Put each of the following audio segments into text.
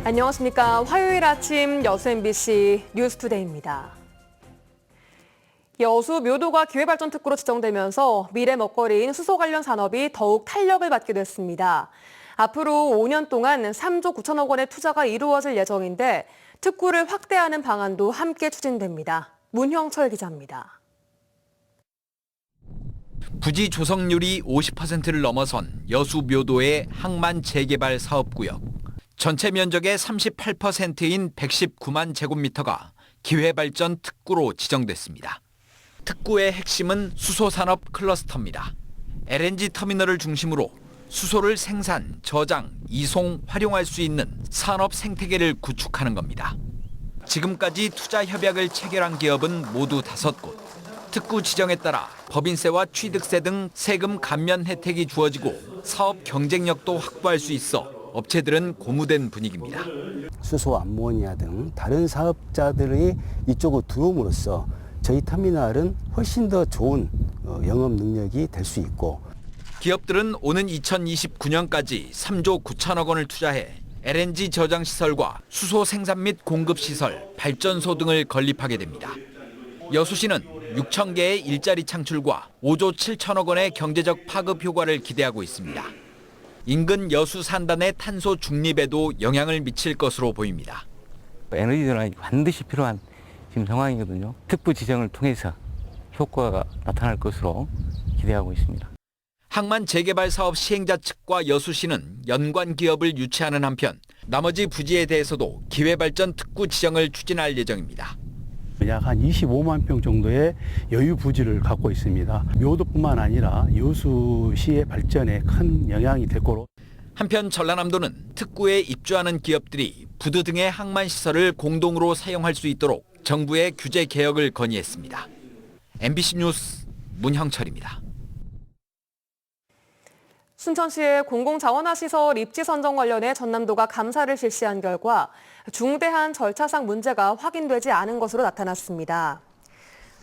안녕하십니까. 화요일 아침 여수 MBC 뉴스투데이입니다. 여수 묘도가 기회발전특구로 지정되면서 미래 먹거리인 수소 관련 산업이 더욱 탄력을 받게 됐습니다. 앞으로 5년 동안 3조 9천억 원의 투자가 이루어질 예정인데 특구를 확대하는 방안도 함께 추진됩니다. 문형철 기자입니다. 부지 조성률이 50%를 넘어선 여수 묘도의 항만 재개발 사업구역. 전체 면적의 38%인 119만 제곱미터가 기회발전 특구로 지정됐습니다. 특구의 핵심은 수소산업 클러스터입니다. LNG 터미널을 중심으로 수소를 생산, 저장, 이송, 활용할 수 있는 산업 생태계를 구축하는 겁니다. 지금까지 투자 협약을 체결한 기업은 모두 5곳. 특구 지정에 따라 법인세와 취득세 등 세금 감면 혜택이 주어지고 사업 경쟁력도 확보할 수 있어 업체들은 고무된 분위기입니다. 수소, 암모니아 등 다른 사업자들이 이쪽으로 들어옴으로써 저희 터미널은 훨씬 더 좋은 영업 능력이 될 수 있고 기업들은 오는 2029년까지 3조 9천억 원을 투자해 LNG 저장 시설과 수소 생산 및 공급 시설, 발전소 등을 건립하게 됩니다. 여수시는 6천 개의 일자리 창출과 5조 7천억 원의 경제적 파급 효과를 기대하고 있습니다. 인근 여수 산단의 탄소 중립에도 영향을 미칠 것으로 보입니다. 에너지 전환이 반드시 필요한 지금 상황이거든요. 특구 지정을 통해서 효과가 나타날 것으로 기대하고 있습니다. 항만 재개발 사업 시행자 측과 여수시는 연관 기업을 유치하는 한편 나머지 부지에 대해서도 기회발전 특구 지정을 추진할 예정입니다. 약 한 25만 평 정도의 여유 부지를 갖고 있습니다. 묘도뿐만 아니라 여수시의 발전에 큰 영향이 될 거로. 한편 전라남도는 특구에 입주하는 기업들이 부두 등의 항만 시설을 공동으로 사용할 수 있도록 정부의 규제 개혁을 건의했습니다. MBC 뉴스 문형철입니다. 순천시의 공공자원화 시설 입지 선정 관련해 전남도가 감사를 실시한 결과 중대한 절차상 문제가 확인되지 않은 것으로 나타났습니다.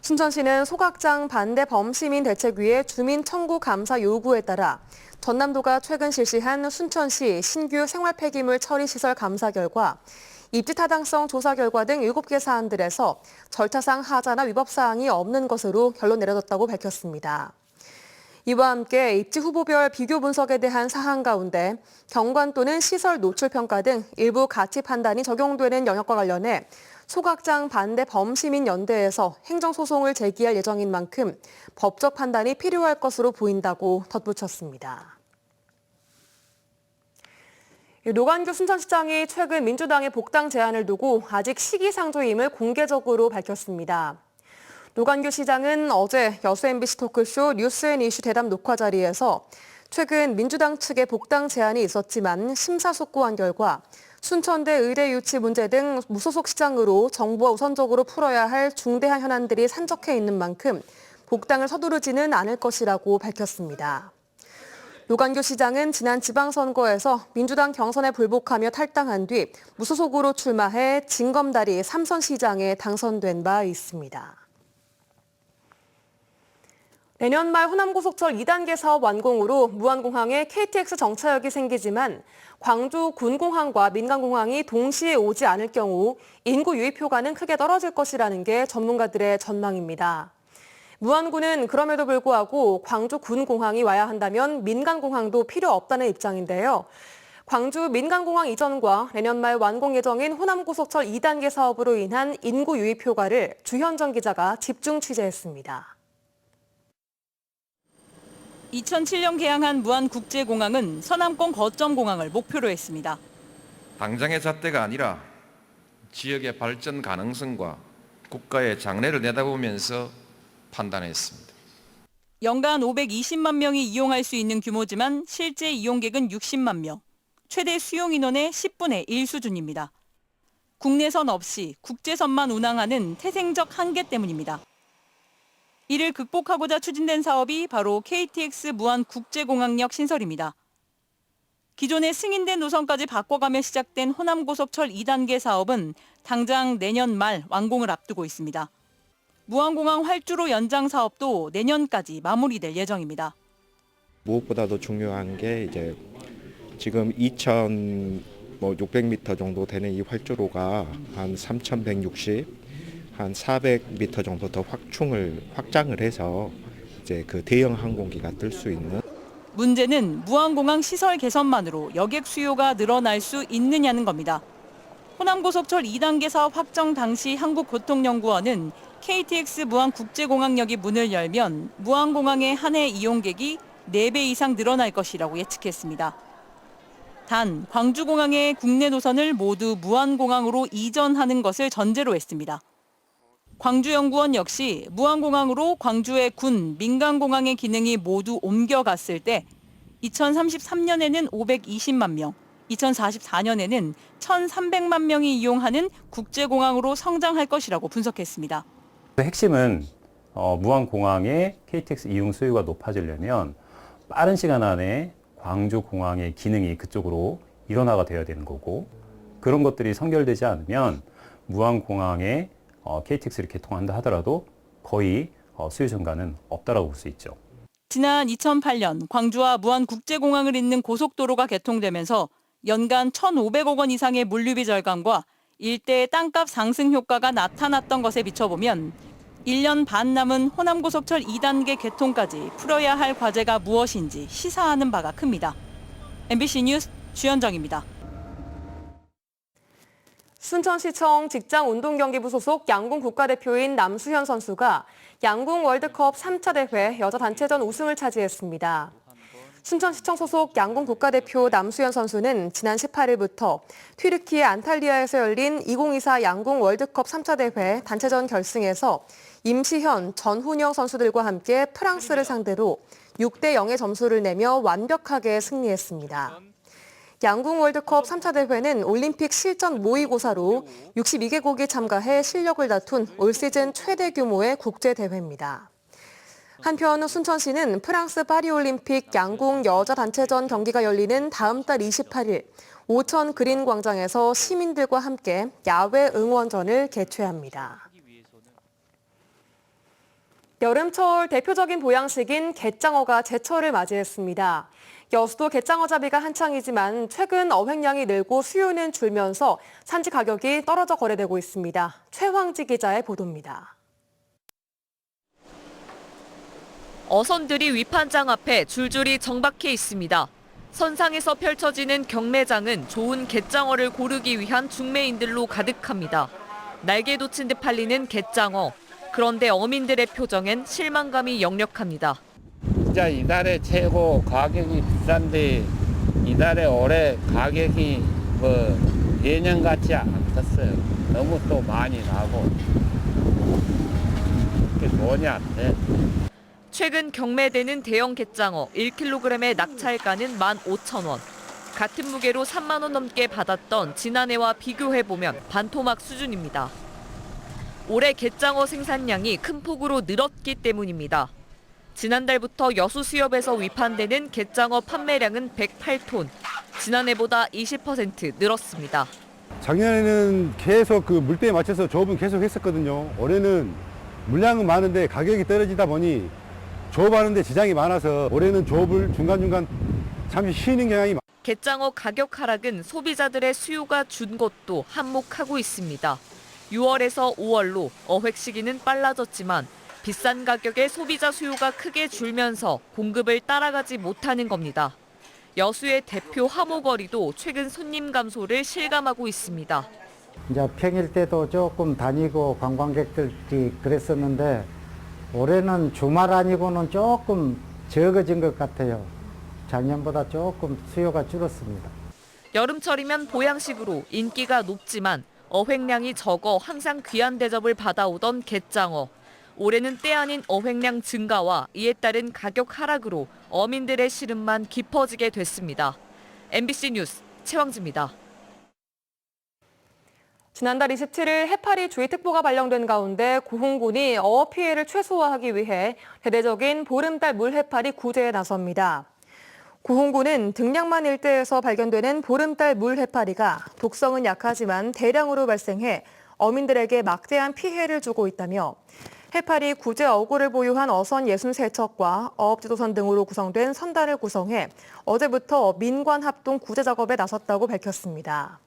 순천시는 소각장 반대 범시민 대책위의 주민 청구 감사 요구에 따라 전남도가 최근 실시한 순천시 신규 생활 폐기물 처리 시설 감사 결과 입지 타당성 조사 결과 등 7개 사안들에서 절차상 하자나 위법 사항이 없는 것으로 결론 내려졌다고 밝혔습니다. 이와 함께 입지 후보별 비교 분석에 대한 사항 가운데 경관 또는 시설 노출 평가 등 일부 가치 판단이 적용되는 영역과 관련해 소각장 반대 범시민 연대에서 행정소송을 제기할 예정인 만큼 법적 판단이 필요할 것으로 보인다고 덧붙였습니다. 노관규 순천시장이 최근 민주당의 복당 제안을 두고 아직 시기상조임을 공개적으로 밝혔습니다. 노관규 시장은 어제 여수 MBC 토크쇼 뉴스앤이슈 대담 녹화 자리에서 최근 민주당 측의 복당 제안이 있었지만 심사숙고한 결과 순천대 의대 유치 문제 등 무소속 시장으로 정부가 우선적으로 풀어야 할 중대한 현안들이 산적해 있는 만큼 복당을 서두르지는 않을 것이라고 밝혔습니다. 노관규 시장은 지난 지방선거에서 민주당 경선에 불복하며 탈당한 뒤 무소속으로 출마해 진검다리 3선 시장에 당선된 바 있습니다. 내년 말 호남고속철 2단계 사업 완공으로 무안공항에 KTX 정차역이 생기지만 광주 군공항과 민간공항이 동시에 오지 않을 경우 인구 유입 효과는 크게 떨어질 것이라는 게 전문가들의 전망입니다. 무안군은 그럼에도 불구하고 광주 군공항이 와야 한다면 민간공항도 필요 없다는 입장인데요. 광주 민간공항 이전과 내년 말 완공 예정인 호남고속철 2단계 사업으로 인한 인구 유입 효과를 주현정 기자가 집중 취재했습니다. 2007년 개항한 무안국제공항은 서남권 거점 공항을 목표로 했습니다. 당장의 잣대가 아니라 지역의 발전 가능성과 국가의 장래를 내다보면서 판단했습니다. 연간 520만 명이 이용할 수 있는 규모지만 실제 이용객은 60만 명, 최대 수용 인원의 10분의 1 수준입니다. 국내선 없이 국제선만 운항하는 태생적 한계 때문입니다. 이를 극복하고자 추진된 사업이 바로 KTX 무안국제공항역 신설입니다. 기존의 승인된 노선까지 바꿔가며 시작된 호남고속철 2단계 사업은 당장 내년 말 완공을 앞두고 있습니다. 무안공항 활주로 연장 사업도 내년까지 마무리될 예정입니다. 무엇보다도 중요한 게 이제 지금 2000 뭐 600m 정도 되는 이 활주로가 한 3,160, 한 400m 정도 더 확장을 해서 이제 그 대형 항공기가 뜰 수 있는. 문제는 무안공항 시설 개선만으로 여객 수요가 늘어날 수 있느냐는 겁니다. 호남고속철 2단계 사업 확정 당시 한국교통연구원은 KTX 무안국제공항역이 문을 열면 무안공항의 한 해 이용객이 4배 이상 늘어날 것이라고 예측했습니다. 단 광주공항의 국내 노선을 모두 무안공항으로 이전하는 것을 전제로 했습니다. 광주연구원 역시 무안공항으로 광주의 군, 민간공항의 기능이 모두 옮겨갔을 때 2033년에는 520만 명, 2044년에는 1,300만 명이 이용하는 국제공항으로 성장할 것이라고 분석했습니다. 핵심은 무안공항의 KTX 이용 수요가 높아지려면 빠른 시간 안에 광주공항의 기능이 그쪽으로 일원화가 되어야 되는 거고, 그런 것들이 선결되지 않으면 무안공항에 KTX를 개통한다 하더라도 거의 수요 증가는 없다라고 볼 수 있죠. 지난 2008년 광주와 무안국제공항을 잇는 고속도로가 개통되면서 연간 1,500억 원 이상의 물류비 절감과 일대의 땅값 상승 효과가 나타났던 것에 비춰보면 1년 반 남은 호남고속철 2단계 개통까지 풀어야 할 과제가 무엇인지 시사하는 바가 큽니다. MBC 뉴스 주현정입니다. 순천시청 직장운동경기부 소속 양궁 국가대표인 남수현 선수가 양궁 월드컵 3차 대회 여자 단체전 우승을 차지했습니다. 순천시청 소속 양궁 국가대표 남수현 선수는 지난 18일부터 튀르키예 안탈리아에서 열린 2024 양궁 월드컵 3차 대회 단체전 결승에서 임시현, 전훈영 선수들과 함께 프랑스를 상대로 6대 0의 점수를 내며 완벽하게 승리했습니다. 양궁 월드컵 3차 대회는 올림픽 실전 모의고사로 62개국이 참가해 실력을 다툰 올 시즌 최대 규모의 국제대회입니다. 한편 순천시는 프랑스 파리올림픽 양궁 여자 단체전 경기가 열리는 다음 달 28일 오천 그린 광장에서 시민들과 함께 야외 응원전을 개최합니다. 여름철 대표적인 보양식인 갯장어가 제철을 맞이했습니다. 여수도 갯장어 잡이가 한창이지만 최근 어획량이 늘고 수요는 줄면서 산지 가격이 떨어져 거래되고 있습니다. 최황지 기자의 보도입니다. 어선들이 위판장 앞에 줄줄이 정박해 있습니다. 선상에서 펼쳐지는 경매장은 좋은 갯장어를 고르기 위한 중매인들로 가득합니다. 날개 돋친 듯 팔리는 갯장어. 그런데 어민들의 표정엔 실망감이 역력합니다. 진짜 이달에 최고 가격이 비싼데 이달에 올해 가격이 예년 같지 않았어요. 너무 또 많이 나고 그렇게 돈이 안 돼. 최근 경매되는 대형 갯장어 1kg의 낙찰가는 15,000원. 같은 무게로 3만 원 넘게 받았던 지난해와 비교해보면 반토막 수준입니다. 올해 갯장어 생산량이 큰 폭으로 늘었기 때문입니다. 지난달부터 여수 수협에서 위판되는 갯장어 판매량은 108톤, 지난해보다 20% 늘었습니다. 작년에는 계속 그 물때에 맞춰서 조업은 계속 했었거든요. 올해는 물량은 많은데 가격이 떨어지다 보니 조업하는데 지장이 많아서 올해는 조업을 중간중간 잠시 쉬는 경향이 많습니다. 갯장어 가격 하락은 소비자들의 수요가 준 것도 한몫하고 있습니다. 6월에서 5월로 어획 시기는 빨라졌지만 비싼 가격에 소비자 수요가 크게 줄면서 공급을 따라가지 못하는 겁니다. 여수의 대표 하모거리도 최근 손님 감소를 실감하고 있습니다. 이제 평일 때도 조금 다니고 관광객들이 그랬었는데 올해는 주말 아니고는 조금 적어진 것 같아요. 작년보다 조금 수요가 줄었습니다. 여름철이면 보양식으로 인기가 높지만 어획량이 적어 항상 귀한 대접을 받아오던 갯장어. 올해는 때 아닌 어획량 증가와 이에 따른 가격 하락으로 어민들의 시름만 깊어지게 됐습니다. MBC 뉴스 최황지입니다. 지난달 27일 해파리 주의특보가 발령된 가운데 고흥군이 어업 피해를 최소화하기 위해 대대적인 보름달 물해파리 구제에 나섭니다. 고흥군은 등량만 일대에서 발견되는 보름달 물해파리가 독성은 약하지만 대량으로 발생해 어민들에게 막대한 피해를 주고 있다며 해파리 구제 어구를 보유한 어선 63척과 어업지도선 등으로 구성된 선단을 구성해 어제부터 민관 합동 구제 작업에 나섰다고 밝혔습니다.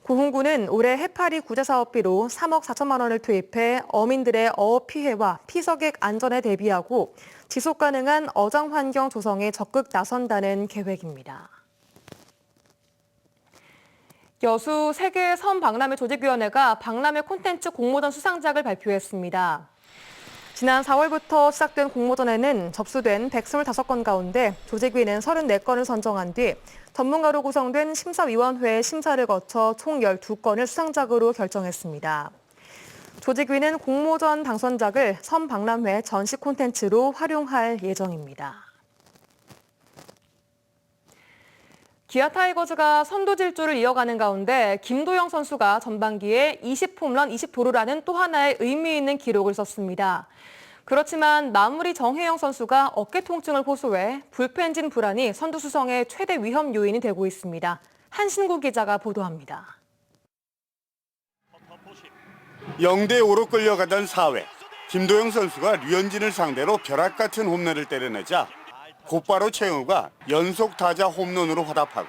고흥군은 올해 해파리 구제 사업비로 3억 4천만 원을 투입해 어민들의 어업 피해와 피서객 안전에 대비하고 지속 가능한 어장 환경 조성에 적극 나선다는 계획입니다. 여수 세계 선박람회 조직위원회가 박람회 콘텐츠 공모전 수상작을 발표했습니다. 지난 4월부터 시작된 공모전에는 접수된 125건 가운데 조직위는 34건을 선정한 뒤 전문가로 구성된 심사위원회의 심사를 거쳐 총 12건을 수상작으로 결정했습니다. 조직위는 공모전 당선작을 선박람회 전시 콘텐츠로 활용할 예정입니다. 기아 타이거즈가 선두 질주를 이어가는 가운데 김도영 선수가 전반기에 20홈런 20도루라는 또 하나의 의미 있는 기록을 썼습니다. 그렇지만 마무리 정혜영 선수가 어깨 통증을 호소해 불펜진 불안이 선두 수성의 최대 위험 요인이 되고 있습니다. 한신구 기자가 보도합니다. 0대5로 끌려가던 4회, 김도영 선수가 류현진을 상대로 벼락 같은 홈런을 때려내자 곧바로 최영우가 연속 타자 홈런으로 화답하고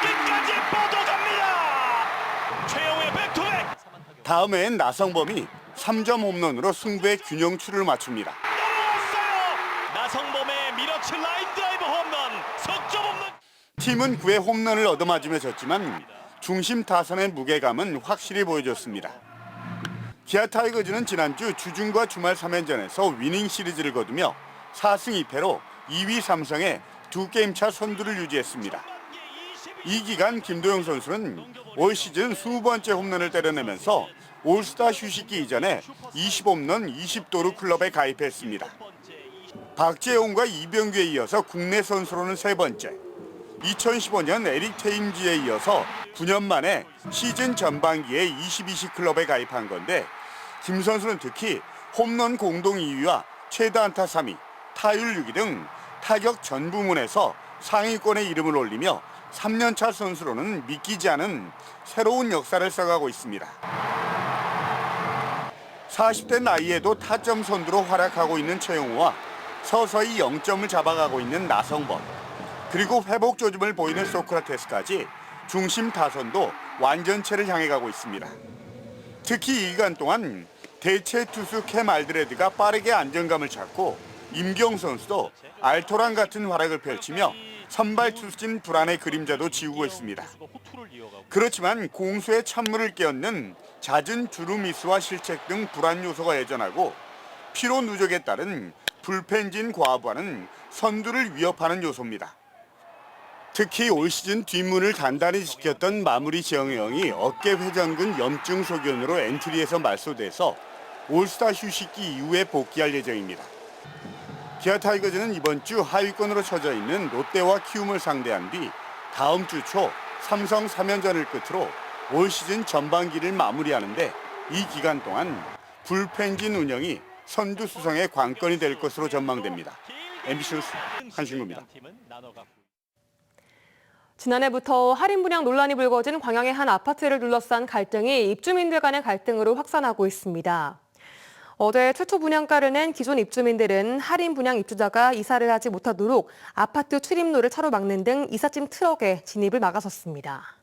끝까지 뻗어갑니다. 최영우의 백투백. 다음해엔 나성범이 3점 홈런으로 승부의 균형추를 맞춥니다. 넘어왔어요. 나성범의 밀어칠 라인 드라이브 홈런, 석점 홈런. 팀은 9회 홈런을 얻어맞으며 졌지만 중심 타선의 무게감은 확실히 보여줬습니다. 기아 타이거즈는 지난주 주중과 주말 3연전에서 위닝 시리즈를 거두며 4승 2패로 2위 삼성에 2게임 차 선두를 유지했습니다. 이 기간 김도영 선수는 올 시즌 20번째 홈런을 때려내면서 올스타 휴식기 이전에 20홈런 20도루 클럽에 가입했습니다. 박재홍과 이병규에 이어서 국내 선수로는 세 번째, 2015년 에릭 테임즈에 이어서 9년 만에 시즌 전반기에 22시 클럽에 가입한 건데 김 선수는 특히 홈런 공동 2위와 최다 안타 3위, 타율 6위 등 타격 전 부문에서 상위권에 이름을 올리며 3년차 선수로는 믿기지 않은 새로운 역사를 써가고 있습니다. 40대 나이에도 타점 선두로 활약하고 있는 최용우와 서서히 0점을 잡아가고 있는 나성범, 그리고 회복 조짐을 보이는 소크라테스까지 중심 타선도 완전체를 향해 가고 있습니다. 특히 이 기간 동안 대체 투수 캠 알드레드가 빠르게 안정감을 찾고 임경 선수도 알토란 같은 활약을 펼치며 선발 투수진 불안의 그림자도 지우고 있습니다. 그렇지만 공수의 찬물을 끼얹는 잦은 주루 미스와 실책 등 불안 요소가 여전하고 피로 누적에 따른 불펜진 과부하는 선두를 위협하는 요소입니다. 특히 올 시즌 뒷문을 단단히 지켰던 마무리 정혜영이 어깨 회전근 염증 소견으로 엔트리에서 말소돼서 올스타 휴식기 이후에 복귀할 예정입니다. 기아 타이거즈는 이번 주 하위권으로 처져 있는 롯데와 키움을 상대한 뒤 다음 주 초 삼성 3연전을 끝으로 올 시즌 전반기를 마무리하는데 이 기간 동안 불펜진 운영이 선두 수성의 관건이 될 것으로 전망됩니다. MBC 뉴스 한신구입니다. 지난해부터 할인 분양 논란이 불거진 광양의 한 아파트를 둘러싼 갈등이 입주민들 간의 갈등으로 확산하고 있습니다. 어제 최초 분양가를 낸 기존 입주민들은 할인 분양 입주자가 이사를 하지 못하도록 아파트 출입로를 차로 막는 등 이삿짐 트럭에 진입을 막아섰습니다.